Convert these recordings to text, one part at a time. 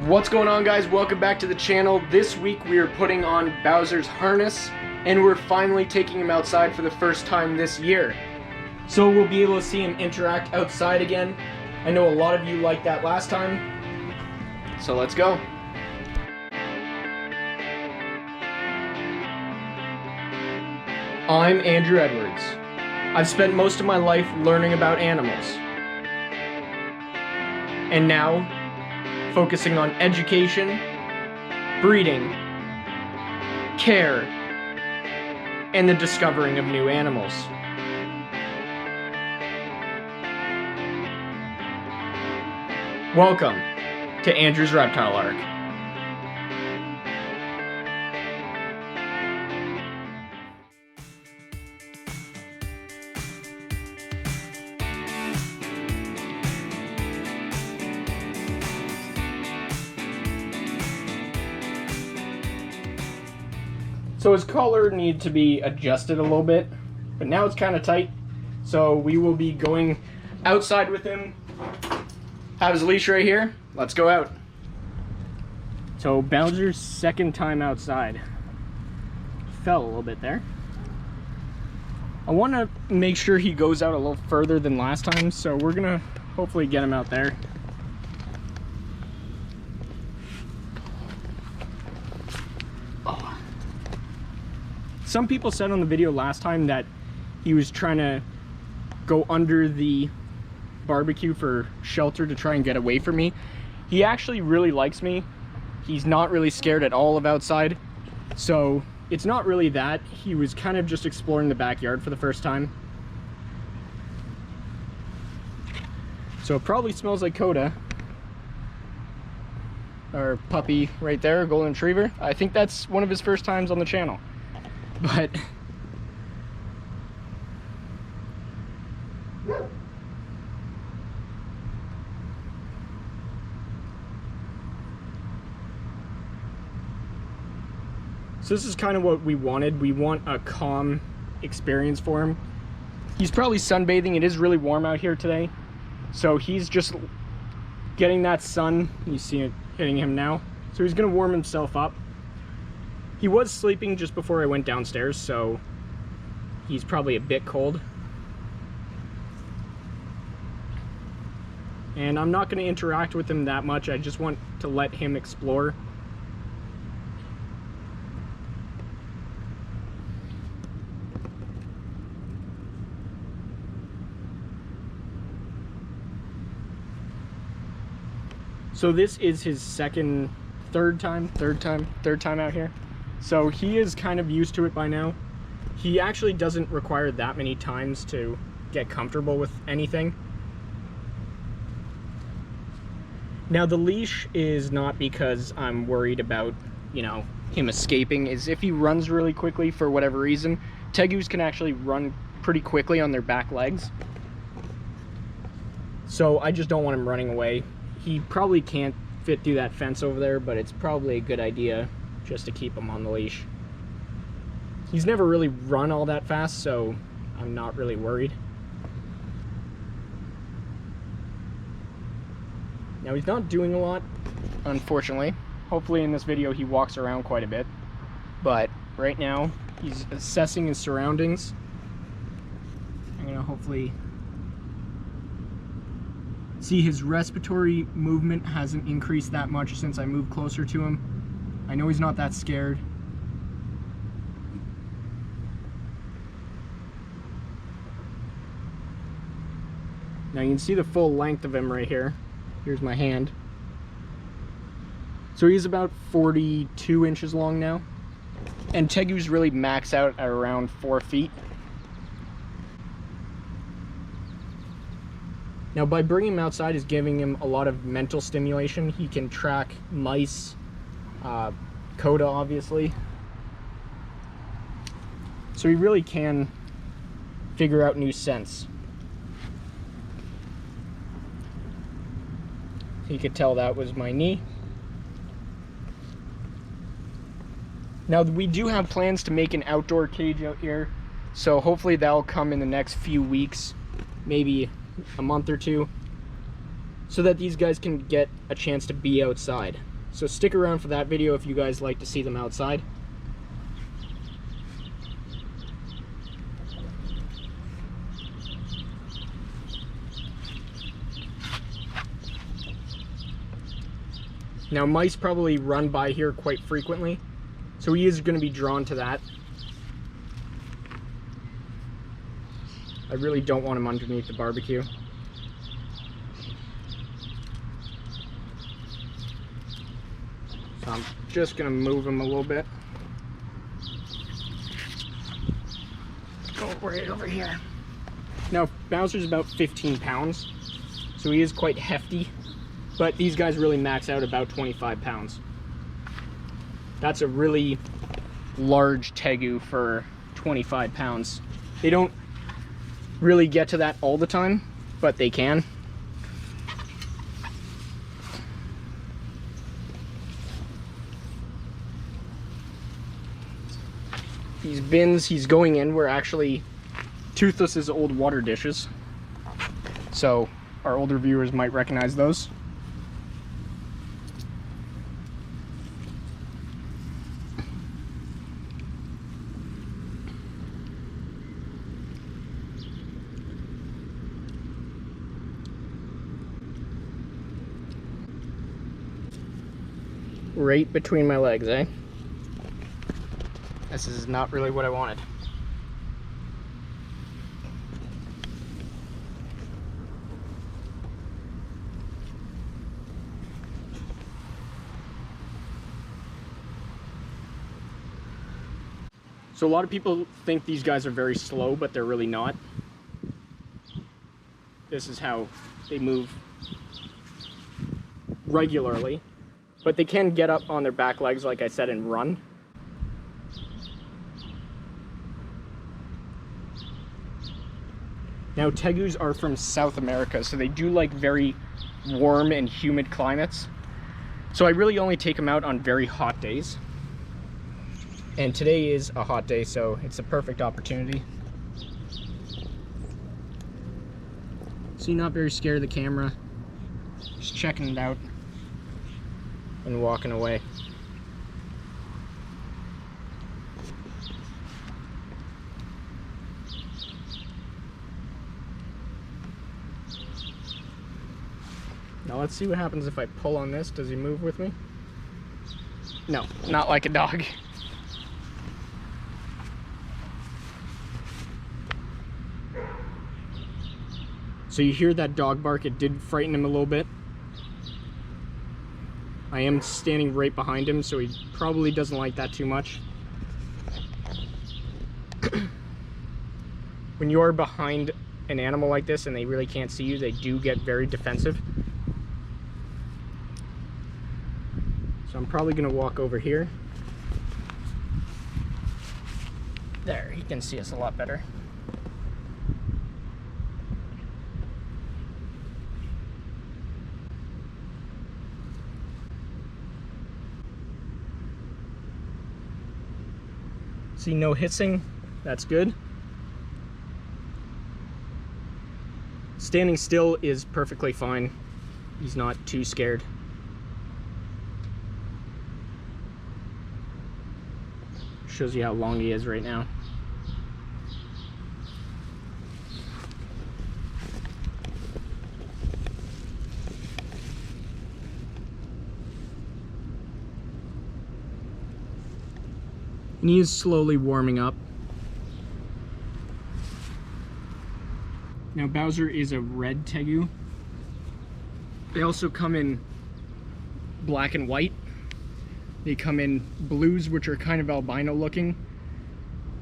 What's going on, guys? Welcome back to the channel. This week we are putting on Bowser's harness and we're finally taking him outside for the first time this year. So we'll be able to see him interact outside again. I know a lot of you liked that last time. So let's go. I'm Andrew Edwards. I've spent most of my life learning about animals. And now, focusing on education, breeding, care, and the discovering of new animals. Welcome to Andrew's Reptile Arc. So his collar needs to be adjusted a little bit, but now it's kind of tight. So we will be going outside with him. Have his leash right here. Let's go out. So Bowser's second time outside. Fell a little bit there. I want to make sure he goes out a little further than last time, so we're gonna hopefully get him out there. Some people said on the video last time that he was trying to go under the barbecue for shelter to try and get away from me. He actually really likes me. He's not really scared at all of outside. So it's not really that. He was kind of just exploring the backyard for the first time. So it probably smells like Coda. Our puppy right there, golden retriever. I think that's one of his first times on the channel. But so this is kind of what we wanted. We want a calm experience for him. He's probably sunbathing. It is really warm out here today, so he's just getting that sun. You see it hitting him now, so he's gonna warm himself up. He was sleeping just before I went downstairs, so he's probably a bit cold. And I'm not going to interact with him that much. I just want to let him explore. So this is his third time out here. So he is kind of used to it by now. He actually doesn't require that many times to get comfortable with anything. Now the leash is not because I'm worried about, you know, him escaping. Is if he runs really quickly for whatever reason. Tegus can actually run pretty quickly on their back legs. So I just don't want him running away. He probably can't fit through that fence over there, but it's probably a good idea just to keep him on the leash. He's never really run all that fast, so I'm not really worried. Now he's not doing a lot, unfortunately. Hopefully in this video he walks around quite a bit, but right now he's assessing his surroundings. I'm gonna hopefully see his respiratory movement hasn't increased that much since I moved closer to him. I know he's not that scared. Now you can see the full length of him right here. Here's my hand. So he's about 42 inches long now. And Tegu's really max out at around 4 feet. Now by bringing him outside is giving him a lot of mental stimulation. He can track mice, Coda obviously. So he really can figure out new scents. You could tell that was my knee. Now we do have plans to make an outdoor cage out here, so hopefully that'll come in the next few weeks, maybe a month or two, so that these guys can get a chance to be outside. So stick around for that video if you guys like to see them outside. Now mice probably run by here quite frequently, so he is going to be drawn to that. I really don't want him underneath the barbecue. So I'm just going to move him a little bit. Go right over here. Now Bowser's about 15 pounds, so he is quite hefty. But these guys really max out about 25 pounds. That's a really large Tegu for 25 pounds. They don't really get to that all the time, but they can. These bins he's going in were actually Toothless's old water dishes. So our older viewers might recognize those. Right between my legs, eh? This is not really what I wanted. So a lot of people think these guys are very slow, but they're really not. This is how they move regularly. But they can get up on their back legs, like I said, and run. Now, Tegus are from South America, so they do like very warm and humid climates. So I really only take them out on very hot days. And today is a hot day, so it's a perfect opportunity. So you're not very scared of the camera, just checking it out and walking away. Now let's see what happens if I pull on this. Does he move with me? No, not like a dog. So you hear that dog bark, it did frighten him a little bit. I am standing right behind him, so he probably doesn't like that too much. When you are behind an animal like this and they really can't see you, they do get very defensive. So I'm probably gonna walk over here. There, he can see us a lot better. See, no hissing, that's good. Standing still is perfectly fine. He's not too scared. Shows you how long he is right now. And he is slowly warming up. Now Bowser is a red Tegu. They also come in black and white. They come in blues, which are kind of albino looking.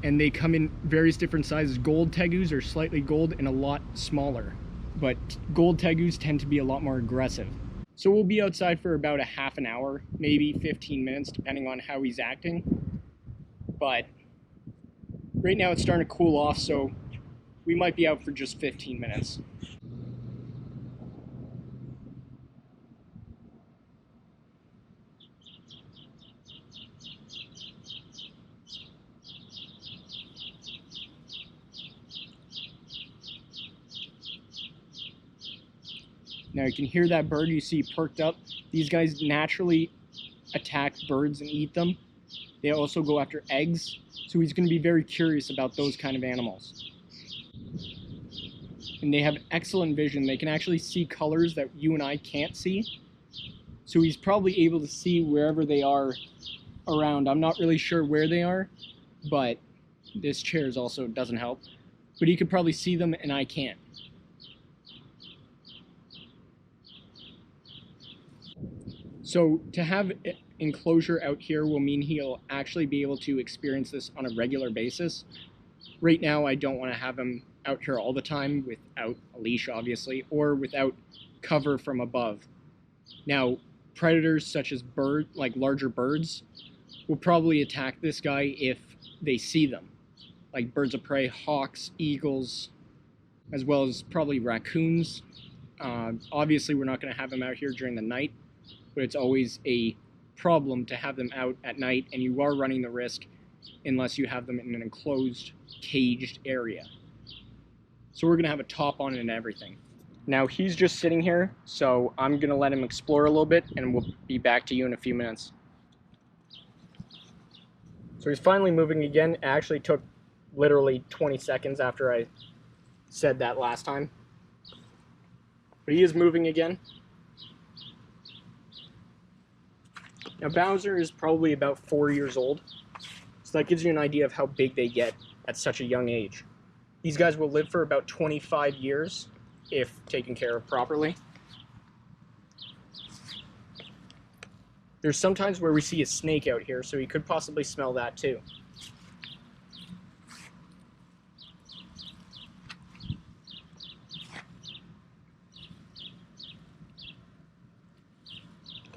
And they come in various different sizes. Gold Tegus are slightly gold and a lot smaller. But gold Tegus tend to be a lot more aggressive. So we'll be outside for about a half an hour, maybe 15 minutes, depending on how he's acting. But right now it's starting to cool off, so we might be out for just 15 minutes. Now you can hear that bird you see perked up. These guys naturally attack birds and eat them. They also go after eggs, so he's going to be very curious about those kind of animals. And they have excellent vision. They can actually see colors that you and I can't see. So he's probably able to see wherever they are around. I'm not really sure where they are, but this chair also doesn't help. But he could probably see them and I can't. So to have enclosure out here will mean he'll actually be able to experience this on a regular basis. Right now I don't want to have him out here all the time without a leash, obviously, or without cover from above. Now, predators such as larger birds will probably attack this guy if they see them, like birds of prey, hawks, eagles, as well as probably raccoons. Obviously we're not going to have him out here during the night, but it's always a problem to have them out at night, and you are running the risk unless you have them in an enclosed, caged area. So we're going to have a top on it and everything. Now he's just sitting here, so I'm going to let him explore a little bit, and we'll be back to you in a few minutes. So he's finally moving again. It actually took literally 20 seconds after I said that last time. But he is moving again. Now Bowser is probably about 4 years old, so that gives you an idea of how big they get at such a young age. These guys will live for about 25 years if taken care of properly. There's sometimes where we see a snake out here, so he could possibly smell that too.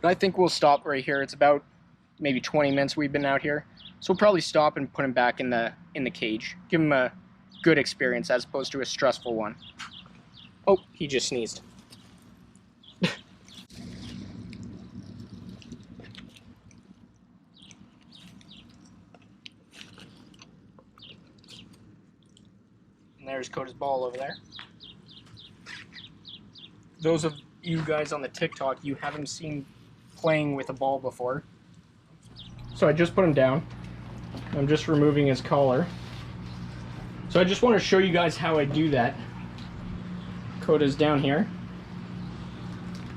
But I think we'll stop right here. It's about maybe 20 minutes we've been out here. So we'll probably stop and put him back in the cage. Give him a good experience as opposed to a stressful one. Oh, he just sneezed. And there's Coda's ball over there. Those of you guys on the TikTok, you haven't seen playing with a ball before. So I just put him down. I'm just removing his collar. So I just want to show you guys how I do that. Coda's down here.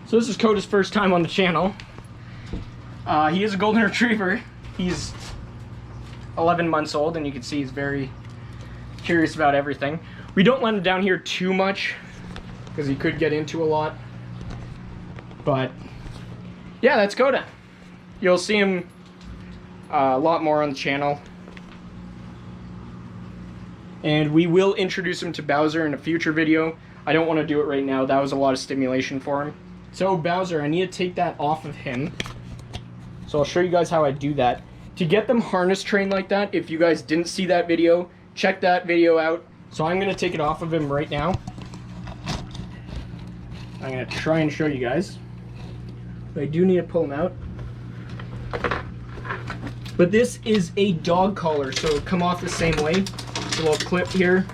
So this is Coda's first time on the channel. He is a golden retriever. He's 11 months old, and you can see he's very curious about everything. We don't let him down here too much because he could get into a lot. But yeah, that's Coda. You'll see him a lot more on the channel. And we will introduce him to Bowser in a future video. I don't want to do it right now. That was a lot of stimulation for him. So Bowser, I need to take that off of him. So I'll show you guys how I do that. To get them harness trained like that, if you guys didn't see that video, check that video out. So I'm going to take it off of him right now. I'm going to try and show you guys. But I do need to pull him out. But this is a dog collar, so it'll come off the same way. It's a little clip here.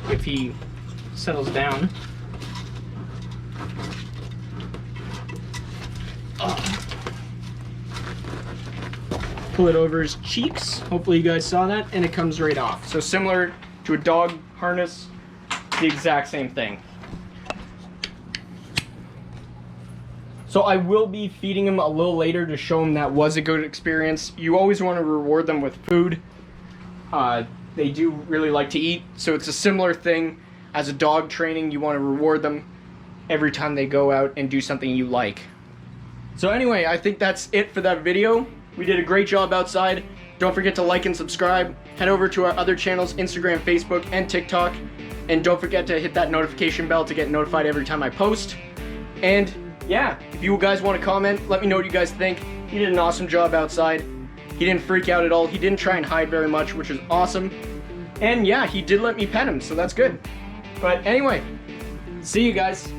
If he settles down. Pull it over his cheeks. Hopefully you guys saw that, and it comes right off. So similar to a dog harness, the exact same thing. So I will be feeding him a little later to show him that was a good experience. You always want to reward them with food. They do really like to eat, so it's a similar thing as a dog training. You want to reward them every time they go out and do something you like. So anyway, I think that's it for that video. We did a great job outside. Don't forget to like and subscribe. Head over to our other channels, Instagram, Facebook, and TikTok. And don't forget to hit that notification bell to get notified every time I post. And yeah, if you guys want to comment, let me know what you guys think. He did an awesome job outside. He didn't freak out at all. He didn't try and hide very much, which is awesome. And yeah, he did let me pet him, so that's good. But anyway, see you guys.